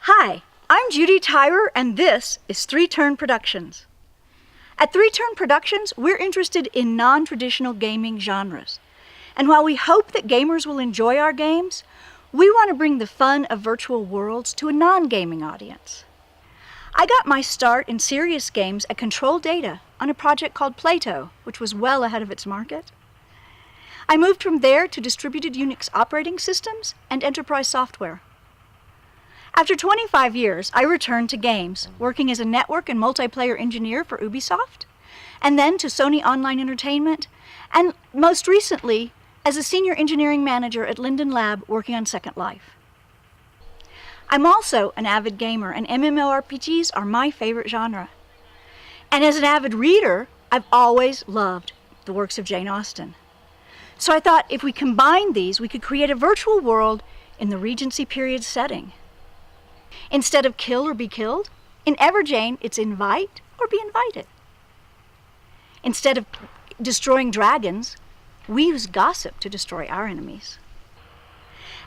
Hi, I'm Judy Tyrer, and this is 3 Turn Productions. At 3 Turn Productions, we're interested in non-traditional gaming genres. And while we hope that gamers will enjoy our games, we want to bring the fun of virtual worlds to a non-gaming audience. I got my start in serious games at Control Data on a project called Plato, which was well ahead of its market. I moved from there to distributed Unix operating systems and enterprise software. After 25 years, I returned to games, working as a network and multiplayer engineer for Ubisoft, and then to Sony Online Entertainment, and most recently, as a senior engineering manager at Linden Lab working on Second Life. I'm also an avid gamer, and MMORPGs are my favorite genre. And as an avid reader, I've always loved the works of Jane Austen. So I thought if we combined these, we could create a virtual world in the Regency period setting. Instead of kill or be killed, in Everjane, it's invite or be invited. Instead of destroying dragons, we use gossip to destroy our enemies.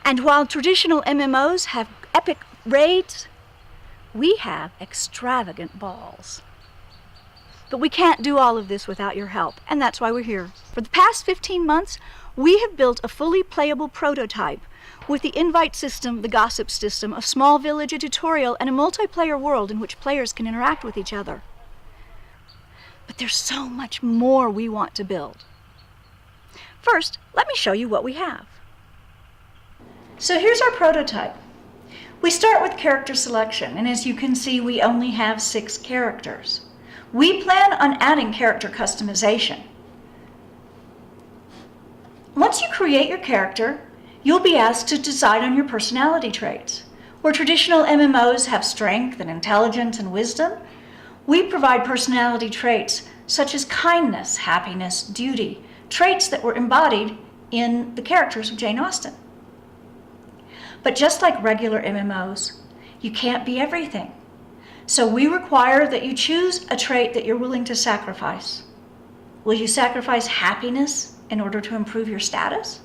And while traditional MMOs have epic raids, we have extravagant balls. But we can't do all of this without your help, and that's why we're here. For the past 15 months, we have built a fully playable prototype with the invite system, the gossip system, a small village, a tutorial, and a multiplayer world in which players can interact with each other. But there's so much more we want to build. First, let me show you what we have. So here's our prototype. We start with character selection, and as you can see, we only have 6 characters. We plan on adding character customization. Once you create your character, you'll be asked to decide on your personality traits. Where traditional MMOs have strength and intelligence and wisdom, we provide personality traits such as kindness, happiness, duty, traits that were embodied in the characters of Jane Austen. But just like regular MMOs, you can't be everything. So we require that you choose a trait that you're willing to sacrifice. Will you sacrifice happiness in order to improve your status?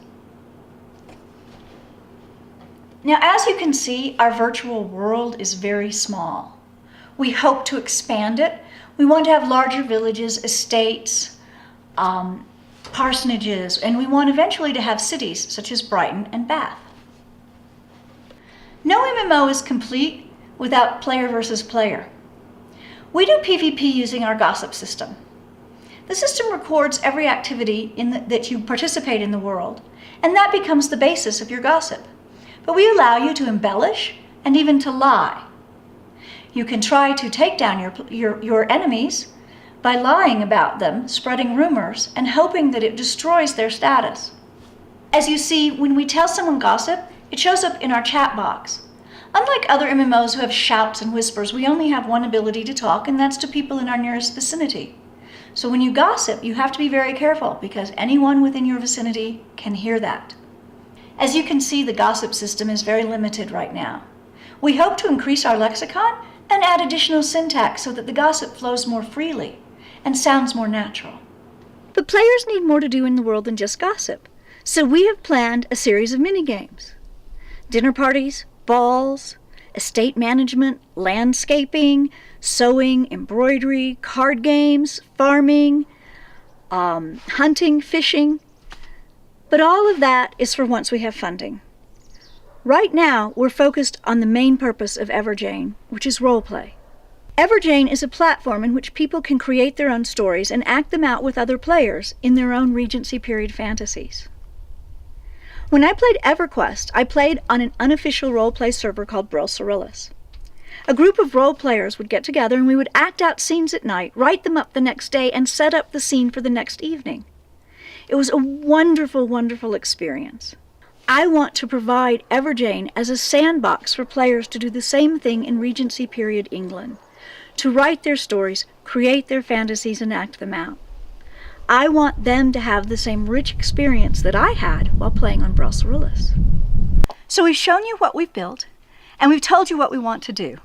Now, as you can see, our virtual world is very small. We hope to expand it. We want to have larger villages, estates, parsonages, and we want eventually to have cities such as Brighton and Bath. No MMO is complete without player versus player. We do PvP using our gossip system. The system records every activity that you participate in the world, and that becomes the basis of your gossip. But we allow you to embellish and even to lie. You can try to take down your enemies by lying about them, spreading rumors, and hoping that it destroys their status. As you see, when we tell someone gossip, it shows up in our chat box. Unlike other MMOs who have shouts and whispers, we only have one ability to talk, and that's to people in our nearest vicinity. So when you gossip, you have to be very careful because anyone within your vicinity can hear that. As you can see, the gossip system is very limited right now. We hope to increase our lexicon and add additional syntax so that the gossip flows more freely and sounds more natural. But players need more to do in the world than just gossip, so we have planned a series of mini-games. Dinner parties, balls, estate management, landscaping, sewing, embroidery, card games, farming, hunting, fishing. But all of that is for once we have funding. Right now, we're focused on the main purpose of Everjane, which is roleplay. Everjane is a platform in which people can create their own stories and act them out with other players in their own Regency period fantasies. When I played EverQuest, I played on an unofficial roleplay server called Brill Cyrillus. A group of role players would get together and we would act out scenes at night, write them up the next day, and set up the scene for the next evening. It was a wonderful, wonderful experience. I want to provide Everjane as a sandbox for players to do the same thing in Regency period England, to write their stories, create their fantasies, and act them out. I want them to have the same rich experience that I had while playing on Brill Cyrillus. So we've shown you what we've built, and we've told you what we want to do.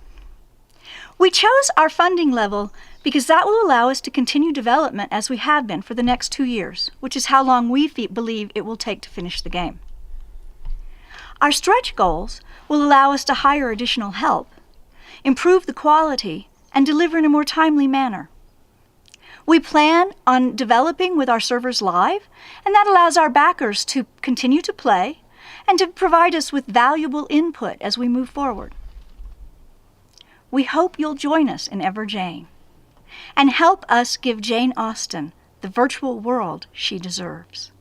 We chose our funding level because that will allow us to continue development as we have been for the next 2 years, which is how long we believe it will take to finish the game. Our stretch goals will allow us to hire additional help improve the quality, and deliver in a more timely manner. We plan on developing with our servers live, and that allows our backers to continue to play and to provide us with valuable input as we move forward. We hope you'll join us in Ever Jane and help us give Jane Austen the virtual world she deserves.